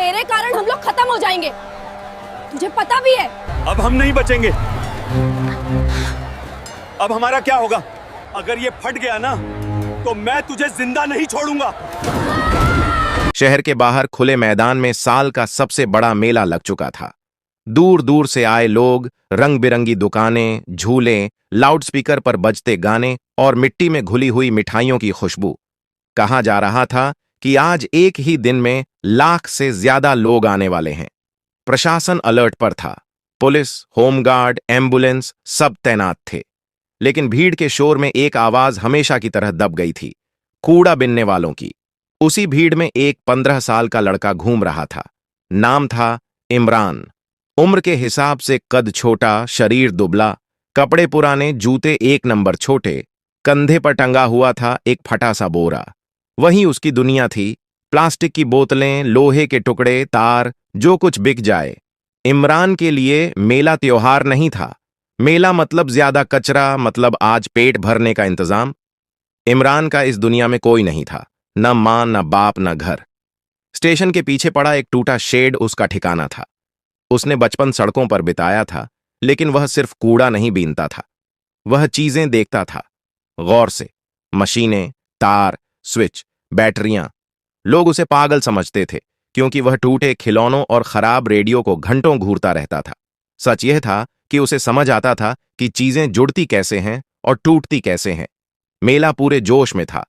तेरे कारण हम लोग खत्म हो जाएंगे, तुझे पता भी है। अब हम नहीं बचेंगे। अब हमारा क्या होगा? अगर ये फट गया ना तो मैं तुझे जिंदा नहीं छोड़ूंगा। शहर के बाहर खुले मैदान में साल का सबसे बड़ा मेला लग चुका था। दूर दूर से आए लोग, रंग बिरंगी दुकानें, झूले, लाउडस्पीकर पर बजते गाने और मिट्टी में घुली हुई मिठाइयों की खुशबू। कहा जा रहा था कि आज एक ही दिन में लाख से ज्यादा लोग आने वाले हैं। प्रशासन अलर्ट पर था। पुलिस, होमगार्ड, एम्बुलेंस सब तैनात थे। लेकिन भीड़ के शोर में एक आवाज हमेशा की तरह दब गई थी, कूड़ा बिनने वालों की। उसी भीड़ में एक 15 साल का लड़का घूम रहा था। नाम था इमरान। उम्र के हिसाब से कद छोटा, शरीर दुबला, कपड़े पुराने, जूते 1 नंबर छोटे, कंधे पर टंगा हुआ था एक फटा सा बोरा। वहीं उसकी दुनिया थी, प्लास्टिक की बोतलें, लोहे के टुकड़े, तार, जो कुछ बिक जाए। इमरान के लिए मेला त्योहार नहीं था। मेला मतलब ज्यादा कचरा, मतलब आज पेट भरने का इंतजाम। इमरान का इस दुनिया में कोई नहीं था, न मां, न बाप, न घर। स्टेशन के पीछे पड़ा एक टूटा शेड उसका ठिकाना था। उसने बचपन सड़कों पर बिताया था, लेकिन वह सिर्फ कूड़ा नहीं बीनता था, वह चीजें देखता था गौर से। मशीनें, तार, स्विच, बैटरियां। लोग उसे पागल समझते थे क्योंकि वह टूटे खिलौनों और खराब रेडियो को घंटों घूरता रहता था। सच यह था कि उसे समझ आता था कि चीजें जुड़ती कैसे हैं और टूटती कैसे हैं। मेला पूरे जोश में था।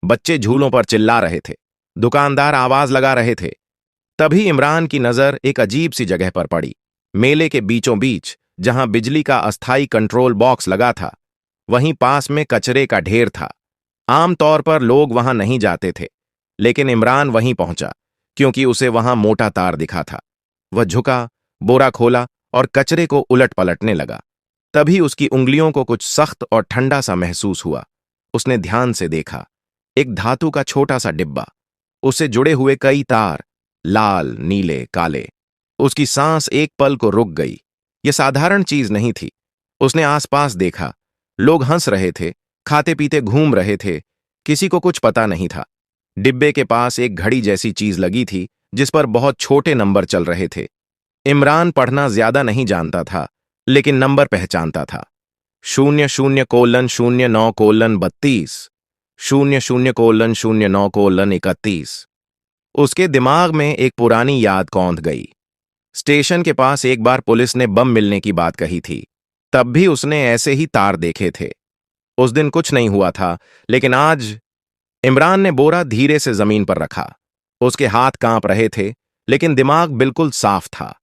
बच्चे झूलों पर चिल्ला रहे थे, दुकानदार आवाज लगा रहे थे। तभी इमरान की नजर एक अजीब सी जगह पर पड़ी। मेले के बीचों बीच, जहां बिजली का अस्थायी कंट्रोल बॉक्स लगा था, वहीं पास में कचरे का ढेर था। आमतौर पर लोग वहां नहीं जाते थे, लेकिन इमरान वहीं पहुंचा क्योंकि उसे वहां मोटा तार दिखा था। वह झुका, बोरा खोला और कचरे को उलट पलटने लगा। तभी उसकी उंगलियों को कुछ सख्त और ठंडा सा महसूस हुआ। उसने ध्यान से देखा, एक धातु का छोटा सा डिब्बा, उससे जुड़े हुए कई तार, लाल, नीले, काले। उसकी सांस एक पल को रुक गई। यह साधारण चीज नहीं थी। उसने आसपास देखा, लोग हंस रहे थे, खाते पीते घूम रहे थे, किसी को कुछ पता नहीं था। डिब्बे के पास एक घड़ी जैसी चीज लगी थी जिस पर बहुत छोटे नंबर चल रहे थे। इमरान पढ़ना ज्यादा नहीं जानता था, लेकिन नंबर पहचानता था। 00:09:32, 00:09:31। उसके दिमाग में एक पुरानी याद कौंध गई। स्टेशन के पास एक बार पुलिस ने बम मिलने की बात कही थी। तब भी उसने ऐसे ही तार देखे थे। उस दिन कुछ नहीं हुआ था, लेकिन आज। इमरान ने बोरा धीरे से जमीन पर रखा। उसके हाथ कांप रहे थे, लेकिन दिमाग बिल्कुल साफ था।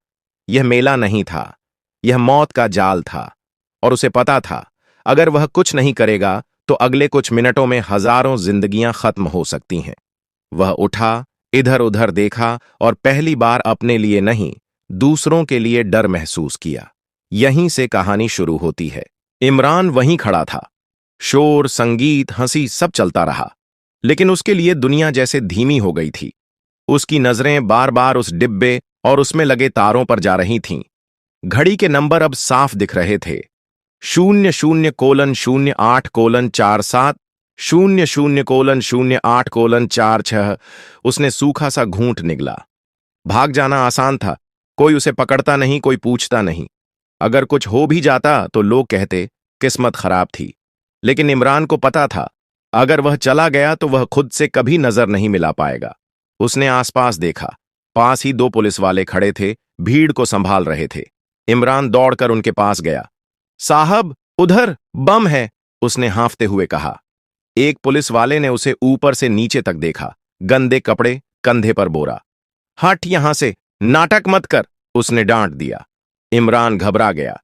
यह मेला नहीं था, यह मौत का जाल था। और उसे पता था, अगर वह कुछ नहीं करेगा तो अगले कुछ मिनटों में हजारों जिंदगियां खत्म हो सकती हैं। वह उठा, इधर उधर देखा और पहली बार अपने लिए नहीं, दूसरों के लिए डर महसूस किया। यहीं से कहानी शुरू होती है। इमरान वहीं खड़ा था। शोर, संगीत, हंसी सब चलता रहा, लेकिन उसके लिए दुनिया जैसे धीमी हो गई थी। उसकी नजरें बार बार उस डिब्बे और उसमें लगे तारों पर जा रही थीं। घड़ी के नंबर अब साफ दिख रहे थे। 00:08:47, 00:08:46। उसने सूखा सा घूंट निगला। भाग जाना आसान था, कोई उसे पकड़ता नहीं, कोई पूछता नहीं। अगर कुछ हो भी जाता तो लोग कहते किस्मत खराब थी। लेकिन इमरान को पता था, अगर वह चला गया तो वह खुद से कभी नजर नहीं मिला पाएगा। उसने आसपास देखा, पास ही 2 पुलिस वाले खड़े थे, भीड़ को संभाल रहे थे। इमरान दौड़कर उनके पास गया। साहब, उधर बम है, उसने हांफते हुए कहा। एक पुलिस वाले ने उसे ऊपर से नीचे तक देखा, गंदे कपड़े, कंधे पर बोरा। हट यहां से, नाटक मत कर, उसने डांट दिया। इमरान घबरा गया।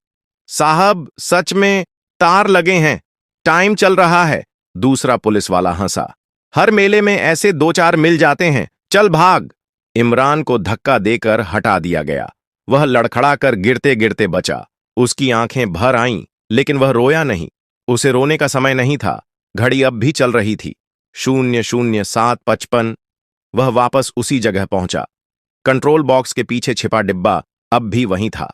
साहब, सच में तार लगे हैं, टाइम चल रहा है, दूसरा पुलिस वाला हंसा। हर मेले में ऐसे 2-4 मिल जाते हैं, चल भाग। इमरान को धक्का देकर हटा दिया गया। वह लड़खड़ाकर गिरते गिरते बचा। उसकी आंखें भर आईं, लेकिन वह रोया नहीं। उसे रोने का समय नहीं था। घड़ी अब भी चल रही थी। 00:07:55। वह वापस उसी जगह पहुंचा। कंट्रोल बॉक्स के पीछे छिपा डिब्बा अब भी वहीं था।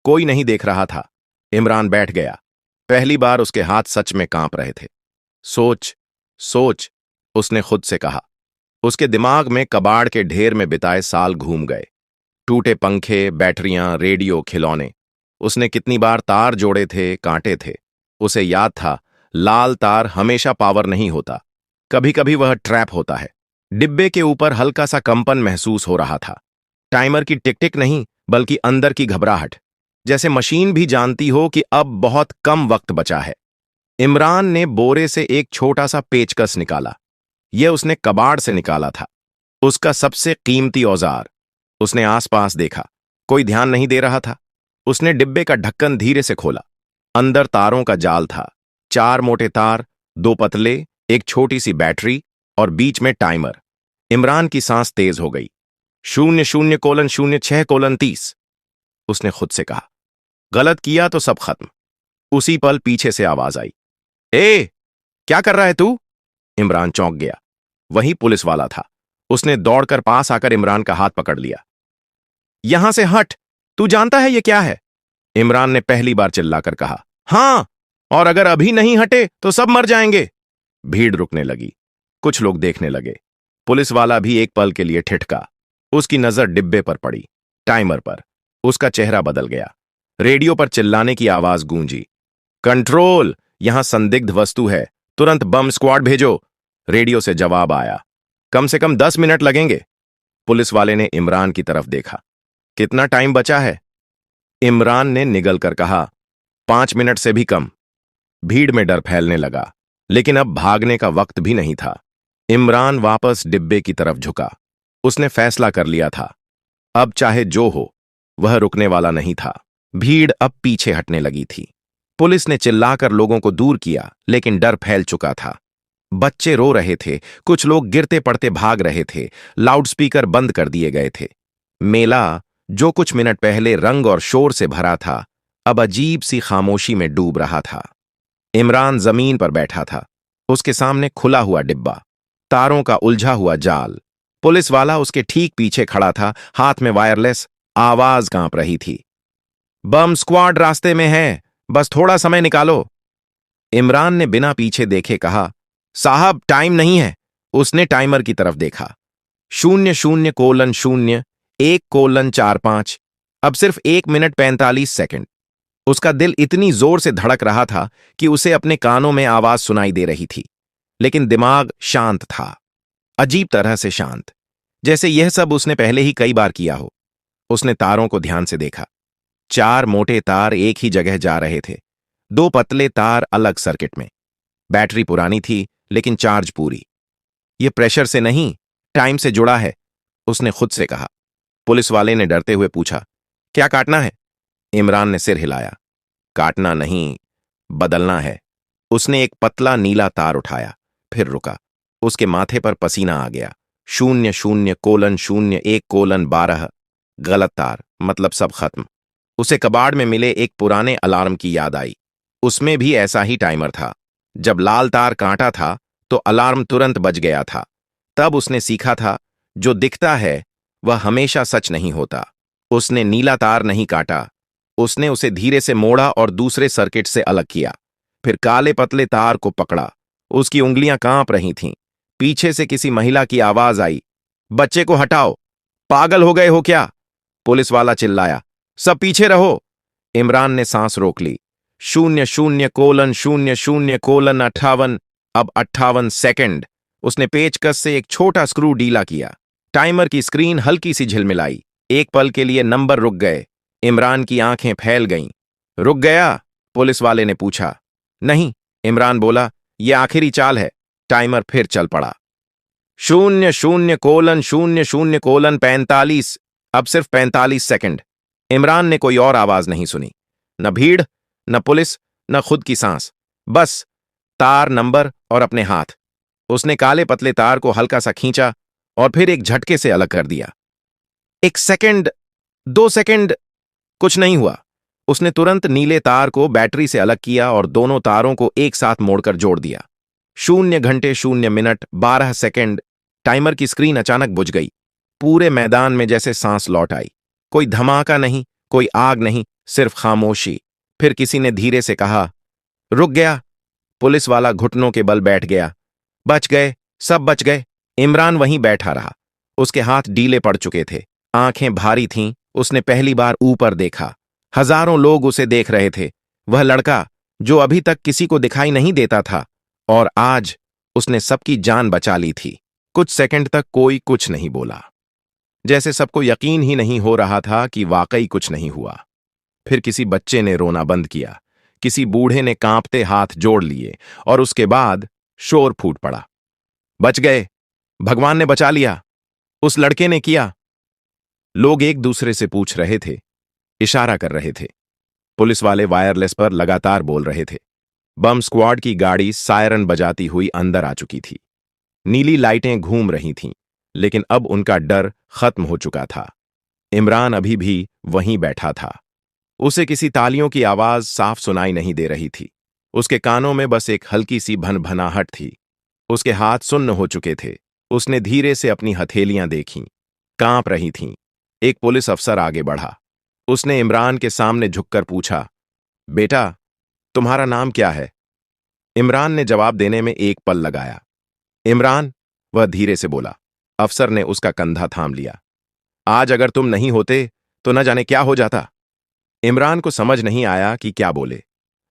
कोई नहीं देख रहा था। इमरान बैठ गया। पहली बार उसके हाथ सच में कांप रहे थे। सोच, सोच, उसने खुद से कहा। उसके दिमाग में कबाड़ के ढेर में बिताए साल घूम गए। टूटे पंखे, बैटरियां, रेडियो, खिलौने। उसने कितनी बार तार जोड़े थे, कांटे थे। उसे याद था, लाल तार हमेशा पावर नहीं होता, कभी कभी वह ट्रैप होता है। डिब्बे के ऊपर हल्का सा कंपन महसूस हो रहा था। टाइमर की टिक टिक नहीं, बल्कि अंदर की घबराहट, जैसे मशीन भी जानती हो कि अब बहुत कम वक्त बचा है। इमरान ने बोरे से एक छोटा सा पेचकस निकाला। यह उसने कबाड़ से निकाला था, उसका सबसे कीमती औजार। उसने आसपास देखा, कोई ध्यान नहीं दे रहा था। उसने डिब्बे का ढक्कन धीरे से खोला। अंदर तारों का जाल था, 4 मोटे तार, 2 पतले, एक छोटी सी बैटरी और बीच में टाइमर। इमरान की सांस तेज हो गई। 00:06:30 उसने खुद से कहा। गलत किया तो सब खत्म। उसी पल पीछे से आवाज आई, ए, क्या कर रहा है तू? इमरान चौंक गया। वही पुलिस वाला था। उसने दौड़कर पास आकर इमरान का हाथ पकड़ लिया। यहां से हट, तू जानता है ये क्या है? इमरान ने पहली बार चिल्लाकर कहा। हां, और अगर अभी नहीं हटे तो सब मर जाएंगे। भीड़ रुकने लगी, कुछ लोग देखने लगे। पुलिस वाला भी एक पल के लिए ठिठका। उसकी नजर डिब्बे पर पड़ी, टाइमर पर। उसका चेहरा बदल गया। रेडियो पर चिल्लाने की आवाज गूंजी, कंट्रोल, यहां संदिग्ध वस्तु है, तुरंत बम स्क्वाड भेजो। रेडियो से जवाब आया, कम से कम 10 मिनट लगेंगे। पुलिस वाले ने इमरान की तरफ देखा। कितना टाइम बचा है? इमरान ने निगल कर कहा, 5 मिनट से भी कम। भीड़ में डर फैलने लगा, लेकिन अब भागने का वक्त भी नहीं था। इमरान वापस डिब्बे की तरफ झुका। उसने फैसला कर लिया था, अब चाहे जो हो, वह रुकने वाला नहीं था। भीड़ अब पीछे हटने लगी थी। पुलिस ने चिल्लाकर लोगों को दूर किया, लेकिन डर फैल चुका था। बच्चे रो रहे थे, कुछ लोग गिरते पड़ते भाग रहे थे, लाउडस्पीकर बंद कर दिए गए थे। मेला, जो कुछ मिनट पहले रंग और शोर से भरा था, अब अजीब सी खामोशी में डूब रहा था। इमरान जमीन पर बैठा था, उसके सामने खुला हुआ डिब्बा, तारों का उलझा हुआ जाल। पुलिस वाला उसके ठीक पीछे खड़ा था, हाथ में वायरलेस। आवाज कांप रही थी, बम स्क्वाड रास्ते में है, बस थोड़ा समय निकालो। इमरान ने बिना पीछे देखे कहा, साहब टाइम नहीं है। उसने टाइमर की तरफ देखा, 00:01:45, अब सिर्फ 1 मिनट 45 सेकंड। उसका दिल इतनी जोर से धड़क रहा था कि उसे अपने कानों में आवाज सुनाई दे रही थी, लेकिन दिमाग शांत था, अजीब तरह से शांत, जैसे यह सब उसने पहले ही कई बार किया हो। उसने तारों को ध्यान से देखा। 4 मोटे तार एक ही जगह जा रहे थे, 2 पतले तार अलग सर्किट में। बैटरी पुरानी थी, लेकिन चार्ज पूरी। यह प्रेशर से नहीं, टाइम से जुड़ा है, उसने खुद से कहा। पुलिस वाले ने डरते हुए पूछा, क्या काटना है? इमरान ने सिर हिलाया, काटना नहीं, बदलना है। उसने एक पतला नीला तार उठाया, फिर रुका। उसके माथे पर पसीना आ गया। 00:01:12, गलत तार, मतलब सब खत्म। उसे कबाड़ में मिले एक पुराने अलार्म की याद आई। उसमें भी ऐसा ही टाइमर था। जब लाल तार काटा था तो अलार्म तुरंत बज गया था। तब उसने सीखा था, जो दिखता है वह हमेशा सच नहीं होता। उसने नीला तार नहीं काटा, उसने उसे धीरे से मोड़ा और दूसरे सर्किट से अलग किया। फिर काले पतले तार को पकड़ा। उसकी उंगलियां कांप रही थीं। पीछे से किसी महिला की आवाज आई, बच्चे को हटाओ, पागल हो गए हो क्या? पुलिस वाला चिल्लाया, सब पीछे रहो। इमरान ने सांस रोक ली। 00:00:58, अब 58 सेकंड। उसने पेचकस से एक छोटा स्क्रू ढीला किया। टाइमर की स्क्रीन हल्की सी झिलमिलाई। एक पल के लिए नंबर रुक गए। इमरान की आंखें फैल गईं। रुक गया? पुलिस वाले ने पूछा। नहीं, इमरान बोला, यह आखिरी चाल है। टाइमर फिर चल पड़ा। 00:00:45, अब सिर्फ 45 सेकंड। इमरान ने कोई और आवाज नहीं सुनी, न भीड़, न पुलिस, न खुद की सांस, बस तार, नंबर और अपने हाथ। उसने काले पतले तार को हल्का सा खींचा और फिर एक झटके से अलग कर दिया। 1 सेकंड, 2 सेकंड, कुछ नहीं हुआ। उसने तुरंत नीले तार को बैटरी से अलग किया और दोनों तारों को एक साथ मोड़कर जोड़ दिया। 0:00:00:12। टाइमर की स्क्रीन अचानक बुझ गई। पूरे मैदान में जैसे सांस लौट आई। कोई धमाका नहीं, कोई आग नहीं, सिर्फ खामोशी। फिर किसी ने धीरे से कहा, रुक गया। पुलिस वाला घुटनों के बल बैठ गया। बच गए, सब बच गए। इमरान वहीं बैठा रहा। उसके हाथ डीले पड़ चुके थे, आंखें भारी थीं। उसने पहली बार ऊपर देखा। हजारों लोग उसे देख रहे थे। वह लड़का जो अभी तक किसी को दिखाई नहीं देता था, और आज उसने सबकी जान बचा ली थी। कुछ सेकंड तक कोई कुछ नहीं बोला, जैसे सबको यकीन ही नहीं हो रहा था कि वाकई कुछ नहीं हुआ। फिर किसी बच्चे ने रोना बंद किया, किसी बूढ़े ने कांपते हाथ जोड़ लिए, और उसके बाद शोर फूट पड़ा। बच गए, भगवान ने बचा लिया, उस लड़के ने किया। लोग एक दूसरे से पूछ रहे थे, इशारा कर रहे थे। पुलिस वाले वायरलेस पर लगातार बोल रहे थे। बम स्क्वाड की गाड़ी सायरन बजाती हुई अंदर आ चुकी थी। नीली लाइटें घूम रही थीं, लेकिन अब उनका डर खत्म हो चुका था। इमरान अभी भी वहीं बैठा था। उसे किसी तालियों की आवाज साफ सुनाई नहीं दे रही थी। उसके कानों में बस एक हल्की सी भनभनाहट थी। उसके हाथ सुन्न हो चुके थे। उसने धीरे से अपनी हथेलियां देखीं, कांप रही थीं। एक पुलिस अफसर आगे बढ़ा। उसने इमरान के सामने झुककर पूछा, बेटा, तुम्हारा नाम क्या है? इमरान ने जवाब देने में एक पल लगाया। इमरान, वह धीरे से बोला। अफसर ने उसका कंधा थाम लिया। आज अगर तुम नहीं होते तो न जाने क्या हो जाता। इमरान को समझ नहीं आया कि क्या बोले।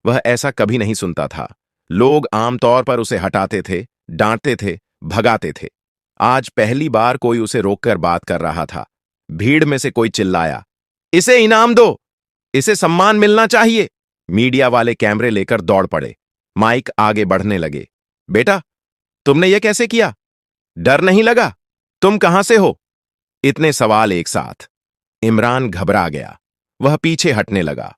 वह ऐसा कभी नहीं सुनता था। लोग आमतौर पर उसे हटाते थे, डांटते थे, भगाते थे। आज पहली बार कोई उसे रोककर बात कर रहा था। भीड़ में से कोई चिल्लाया, इसे इनाम दो, इसे सम्मान मिलना चाहिए। मीडिया वाले कैमरे लेकर दौड़ पड़े। माइक आगे बढ़ने लगे। बेटा, तुमने यह कैसे किया? डर नहीं लगा? तुम कहां से हो? इतने सवाल एक साथ। इमरान घबरा गया। वह पीछे हटने लगा।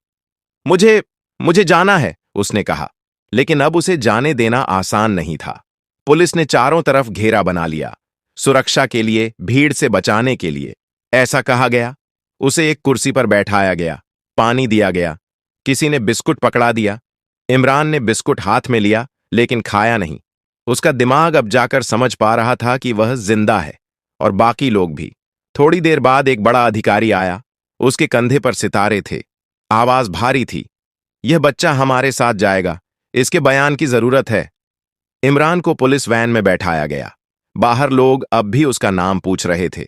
मुझे जाना है, उसने कहा, लेकिन अब उसे जाने देना आसान नहीं था। पुलिस ने चारों तरफ घेरा बना लिया, सुरक्षा के लिए, भीड़ से बचाने के लिए। ऐसा कहा गया। उसे एक कुर्सी पर बैठाया गया, पानी दिया गया, किसी ने बिस्कुट पकड़ा दिया। इमरान ने बिस्कुट हाथ में लिया, लेकिन खाया नहीं। उसका दिमाग अब जाकर समझ पा रहा था कि वह जिंदा है, और बाकी लोग भी। थोड़ी देर बाद एक बड़ा अधिकारी आया। उसके कंधे पर सितारे थे, आवाज भारी थी। यह बच्चा हमारे साथ जाएगा, इसके बयान की जरूरत है। इमरान को पुलिस वैन में बैठाया गया। बाहर लोग अब भी उसका नाम पूछ रहे थे।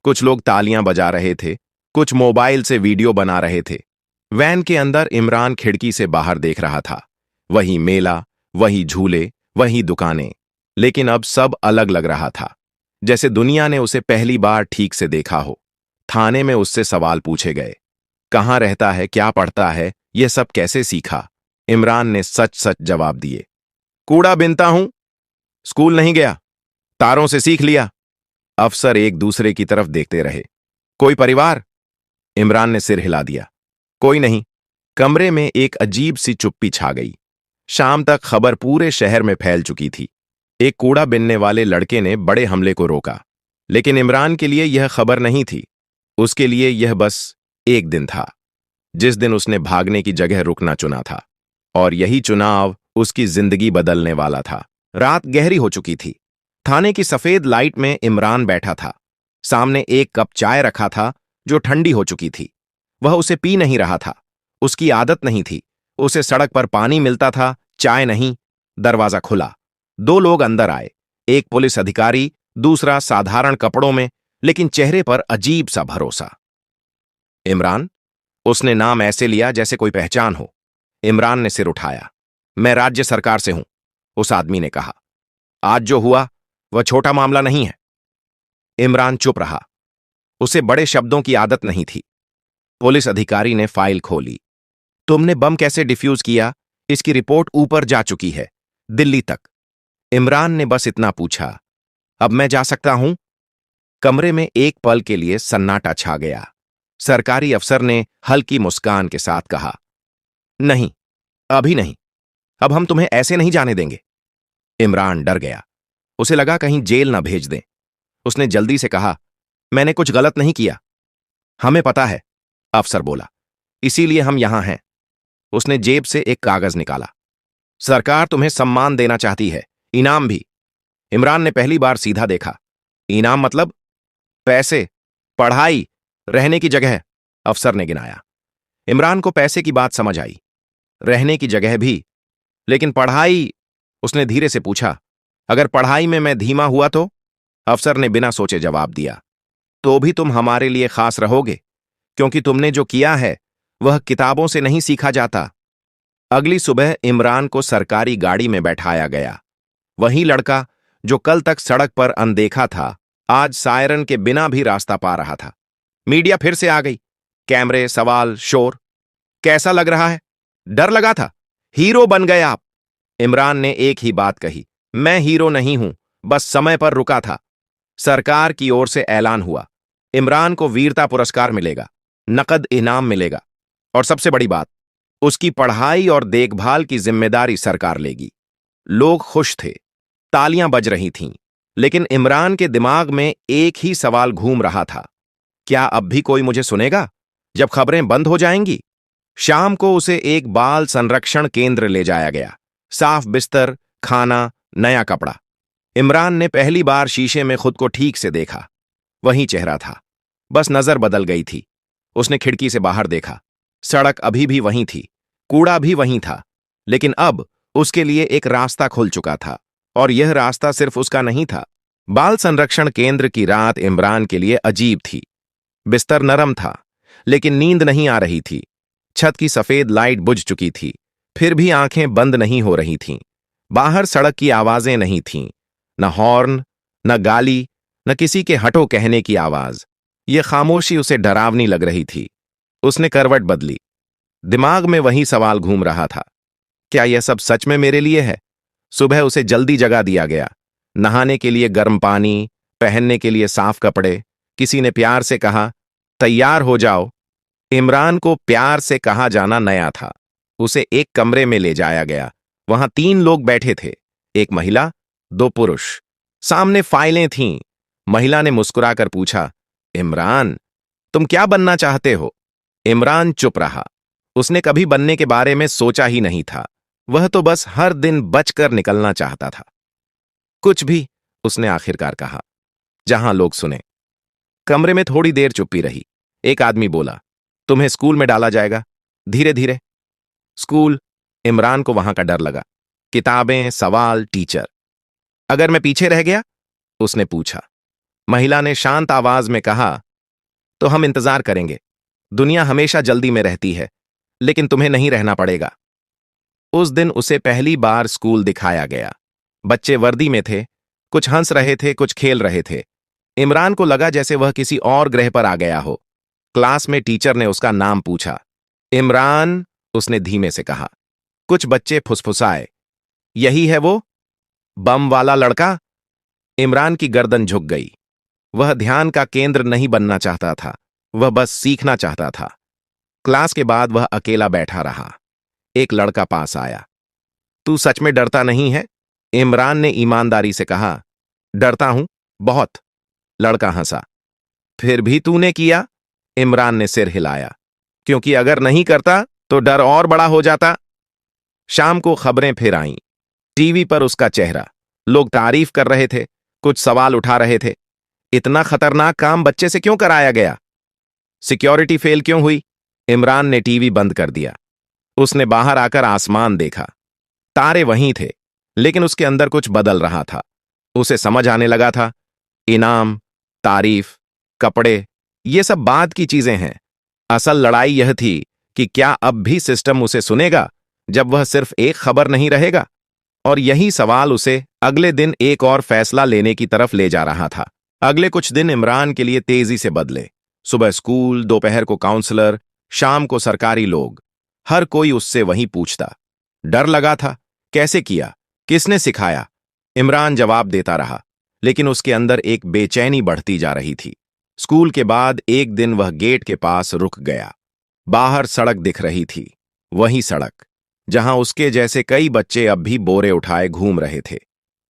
कुछ लोग तालियां बजा रहे थे, कुछ मोबाइल से वीडियो बना रहे थे। वैन के अंदर इमरान खिड़की से बाहर देख रहा था। वही मेला, वही झूले, वही दुकानें, लेकिन अब सब अलग लग रहा था, जैसे दुनिया ने उसे पहली बार ठीक से देखा हो। थाने में उससे सवाल पूछे गए, कहाँ रहता है, क्या पढ़ता है, यह सब कैसे सीखा? इमरान ने सच सच जवाब दिए। कूड़ा बीनता हूं, स्कूल नहीं गया, तारों से सीख लिया। अफसर एक दूसरे की तरफ देखते रहे। कोई परिवार? इमरान ने सिर हिला दिया। कोई नहीं। कमरे में एक अजीब सी चुप्पी छा गई। शाम तक खबर पूरे शहर में फैल चुकी थी। एक कूड़ा बीनने वाले लड़के ने बड़े हमले को रोका, लेकिन इमरान के लिए यह खबर नहीं थी। उसके लिए यह बस एक दिन था, जिस दिन उसने भागने की जगह रुकना चुना था, और यही चुनाव उसकी जिंदगी बदलने वाला था। रात गहरी हो चुकी थी। थाने की सफेद लाइट में इमरान बैठा था। सामने एक कप चाय रखा था, जो ठंडी हो चुकी थी। वह उसे पी नहीं रहा था, उसकी आदत नहीं थी। उसे सड़क पर पानी मिलता था, चाय नहीं। दरवाजा खुला। दो लोग अंदर आए, एक पुलिस अधिकारी, दूसरा साधारण कपड़ों में, लेकिन चेहरे पर अजीब सा भरोसा। इमरान, उसने नाम ऐसे लिया जैसे कोई पहचान हो। इमरान ने सिर उठाया। मैं राज्य सरकार से हूं, उस आदमी ने कहा। आज जो हुआ वह छोटा मामला नहीं है। इमरान चुप रहा। उसे बड़े शब्दों की आदत नहीं थी। पुलिस अधिकारी ने फाइल खोली। तुमने बम कैसे डिफ्यूज किया, इसकी रिपोर्ट ऊपर जा चुकी है, दिल्ली तक। इमरान ने बस इतना पूछा। अब मैं जा सकता हूं? कमरे में एक पल के लिए सन्नाटा छा गया। सरकारी अफसर ने हल्की मुस्कान के साथ कहा, नहीं, अभी नहीं। अब हम तुम्हें ऐसे नहीं जाने देंगे। इमरान डर गया। उसे लगा कहीं जेल ना भेज दें। उसने जल्दी से कहा, मैंने कुछ गलत नहीं किया। हमें पता है, अफसर बोला, इसीलिए हम यहां हैं। उसने जेब से एक कागज निकाला। सरकार तुम्हें सम्मान देना चाहती है, इनाम भी। इमरान ने पहली बार सीधा देखा। इनाम मतलब? पैसे, पढ़ाई, रहने की जगह, अफसर ने गिनाया। इमरान को पैसे की बात समझ आई, रहने की जगह भी, लेकिन पढ़ाई? उसने धीरे से पूछा, अगर पढ़ाई में मैं धीमा हुआ तो? अफसर ने बिना सोचे जवाब दिया। तो भी तुम हमारे लिए खास रहोगे, क्योंकि तुमने जो किया है वह किताबों से नहीं सीखा जाता। अगली सुबह इमरान को सरकारी गाड़ी में बैठाया गया। वही लड़का जो कल तक सड़क पर अनदेखा था, आज सायरन के बिना भी रास्ता पा रहा था। मीडिया फिर से आ गई। कैमरे, सवाल, शोर। कैसा लग रहा है? डर लगा था? हीरो बन गए आप। इमरान ने एक ही बात कही, मैं हीरो नहीं हूं, बस समय पर रुका था। सरकार की ओर से ऐलान हुआ, इमरान को वीरता पुरस्कार मिलेगा, नकद इनाम मिलेगा, और सबसे बड़ी बात, उसकी पढ़ाई और देखभाल की जिम्मेदारी सरकार लेगी। लोग खुश थे, तालियां बज रही थीं, लेकिन इमरान के दिमाग में एक ही सवाल घूम रहा था, क्या अब भी कोई मुझे सुनेगा जब खबरें बंद हो जाएंगी? शाम को उसे एक बाल संरक्षण केंद्र ले जाया गया। साफ बिस्तर, खाना, नया कपड़ा। इमरान ने पहली बार शीशे में खुद को ठीक से देखा। वही चेहरा था, बस नजर बदल गई थी। उसने खिड़की से बाहर देखा। सड़क अभी भी वहीं थी, कूड़ा भी वहीं था, लेकिन अब उसके लिए एक रास्ता खुल चुका था, और यह रास्ता सिर्फ उसका नहीं था। बाल संरक्षण केंद्र की रात इमरान के लिए अजीब थी। बिस्तर नरम था, लेकिन नींद नहीं आ रही थी। छत की सफेद लाइट बुझ चुकी थी, फिर भी आंखें बंद नहीं हो रही थीं। बाहर सड़क की आवाजें नहीं थीं, न हॉर्न, न गाली, न किसी के हटो कहने की आवाज। यह खामोशी उसे डरावनी लग रही थी। उसने करवट बदली। दिमाग में वही सवाल घूम रहा था, क्या यह सब सच में मेरे लिए है? सुबह उसे जल्दी जगा दिया गया। नहाने के लिए गर्म पानी, पहनने के लिए साफ कपड़े। किसी ने प्यार से कहा, तैयार हो जाओ। इमरान को प्यार से कहा जाना नया था। उसे एक कमरे में ले जाया गया। वहां 3 लोग बैठे थे, एक महिला, 2 पुरुष। सामने फाइलें थीं। महिला ने मुस्कुराकर पूछा, इमरान, तुम क्या बनना चाहते हो? इमरान चुप रहा। उसने कभी बनने के बारे में सोचा ही नहीं था। वह तो बस हर दिन बचकर निकलना चाहता था। कुछ भी, उसने आखिरकार कहा, जहां लोग सुने। कमरे में थोड़ी देर चुप्पी रही। एक आदमी बोला, तुम्हें स्कूल में डाला जाएगा, धीरे धीरे। स्कूल? इमरान को वहां का डर लगा। किताबें, सवाल, टीचर। अगर मैं पीछे रह गया? उसने पूछा। महिला ने शांत आवाज में कहा, तो हम इंतजार करेंगे। दुनिया हमेशा जल्दी में रहती है, लेकिन तुम्हें नहीं रहना पड़ेगा। उस दिन उसे पहली बार स्कूल दिखाया गया। बच्चे वर्दी में थे, कुछ हंस रहे थे, कुछ खेल रहे थे। इमरान को लगा जैसे वह किसी और ग्रह पर आ गया हो। क्लास में टीचर ने उसका नाम पूछा। इमरान, उसने धीमे से कहा। कुछ बच्चे फुसफुसाए, यही है वो बम वाला लड़का? इमरान की गर्दन झुक गई। वह ध्यान का केंद्र नहीं बनना चाहता था, वह बस सीखना चाहता था। क्लास के बाद वह अकेला बैठा रहा। एक लड़का पास आया। तू सच में डरता नहीं है? इमरान ने ईमानदारी से कहा। डरता हूं, बहुत। लड़का हंसा। फिर भी तूने किया? इमरान ने सिर हिलाया। क्योंकि अगर नहीं करता तो डर और बड़ा हो जाता। शाम को खबरें फिर आईं। टीवी पर उसका चेहरा। लोग तारीफ कर रहे थे, कुछ सवाल उठा रहे थे। इतना खतरनाक काम बच्चे से क्यों कराया गया? सिक्योरिटी फेल क्यों हुई? इमरान ने टीवी बंद कर दिया। उसने बाहर आकर आसमान देखा। तारे वहीं थे, लेकिन उसके अंदर कुछ बदल रहा था। उसे समझ आने लगा था, इनाम, तारीफ, कपड़े, ये सब बाद की चीजें हैं। असल लड़ाई यह थी कि क्या अब भी सिस्टम उसे सुनेगा जब वह सिर्फ एक खबर नहीं रहेगा? और यही सवाल उसे अगले दिन एक और फैसला लेने की तरफ ले जा रहा था। अगले कुछ दिन इमरान के लिए तेजी से बदले। सुबह स्कूल, दोपहर को काउंसलर, शाम को सरकारी लोग। हर कोई उससे वही पूछता। डर लगा था, कैसे किया, किसने सिखाया? इमरान जवाब देता रहा, लेकिन उसके अंदर एक बेचैनी बढ़ती जा रही थी। स्कूल के बाद एक दिन वह गेट के पास रुक गया। बाहर सड़क दिख रही थी, वही सड़क जहां उसके जैसे कई बच्चे अब भी बोरे उठाए घूम रहे थे।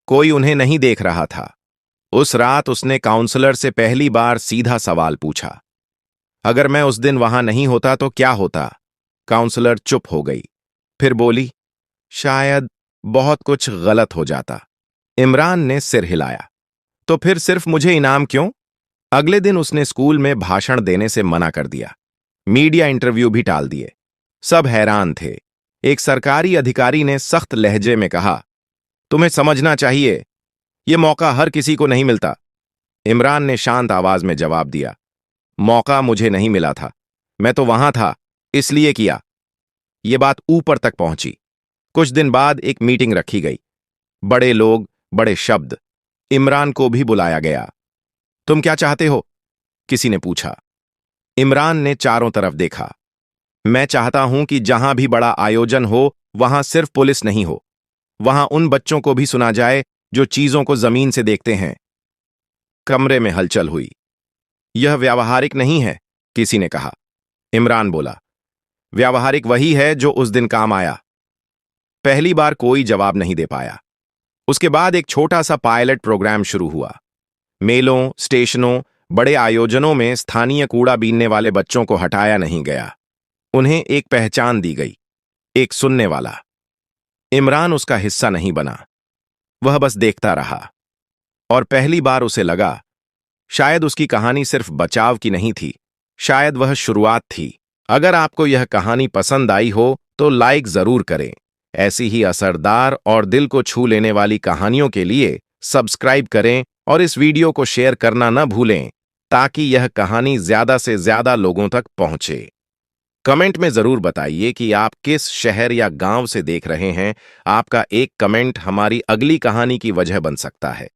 कोई उन्हें नहीं देख रहा था। उस रात उसने काउंसलर से पहली बार सीधा सवाल पूछा, अगर मैं उस दिन वहां नहीं होता तो क्या होता? काउंसलर चुप हो गई, फिर बोली, शायद बहुत कुछ गलत हो जाता। इमरान ने सिर हिलाया। तो फिर सिर्फ मुझे इनाम क्यों? अगले दिन उसने स्कूल में भाषण देने से मना कर दिया। मीडिया इंटरव्यू भी टाल दिए। सब हैरान थे। एक सरकारी अधिकारी ने सख्त लहजे में कहा, तुम्हें समझना चाहिए, यह मौका हर किसी को नहीं मिलता। इमरान ने शांत आवाज में जवाब दिया, मौका मुझे नहीं मिला था, मैं तो वहां था, इसलिए किया। ये बात ऊपर तक पहुंची। कुछ दिन बाद एक मीटिंग रखी गई। बड़े लोग, बड़े शब्द। इमरान को भी बुलाया गया। तुम क्या चाहते हो? किसी ने पूछा। इमरान ने चारों तरफ देखा। मैं चाहता हूं कि जहां भी बड़ा आयोजन हो, वहां सिर्फ पुलिस नहीं हो। वहां उन बच्चों को भी सुना जाए जो चीजों को जमीन से देखते हैं। कमरे में हलचल हुई। यह व्यावहारिक नहीं है, किसी ने कहा। इमरान बोला, व्यावहारिक वही है जो उस दिन काम आया। पहली बार कोई जवाब नहीं दे पाया। उसके बाद एक छोटा सा पायलट प्रोग्राम शुरू हुआ। मेलों, स्टेशनों, बड़े आयोजनों में स्थानीय कूड़ा बीनने वाले बच्चों को हटाया नहीं गया। उन्हें एक पहचान दी गई, एक सुनने वाला। इमरान उसका हिस्सा नहीं बना। वह बस देखता रहा। और पहली बार उसे लगा, शायद उसकी कहानी सिर्फ बचाव की नहीं थी, शायद वह शुरुआत थी। अगर आपको यह कहानी पसंद आई हो तो लाइक जरूर करें। ऐसी ही असरदार और दिल को छू लेने वाली कहानियों के लिए सब्सक्राइब करें और इस वीडियो को शेयर करना न भूलें ताकि यह कहानी ज्यादा से ज्यादा लोगों तक पहुंचे। कमेंट में जरूर बताइए कि आप किस शहर या गांव से देख रहे हैं। आपका एक कमेंट हमारी अगली कहानी की वजह बन सकता है।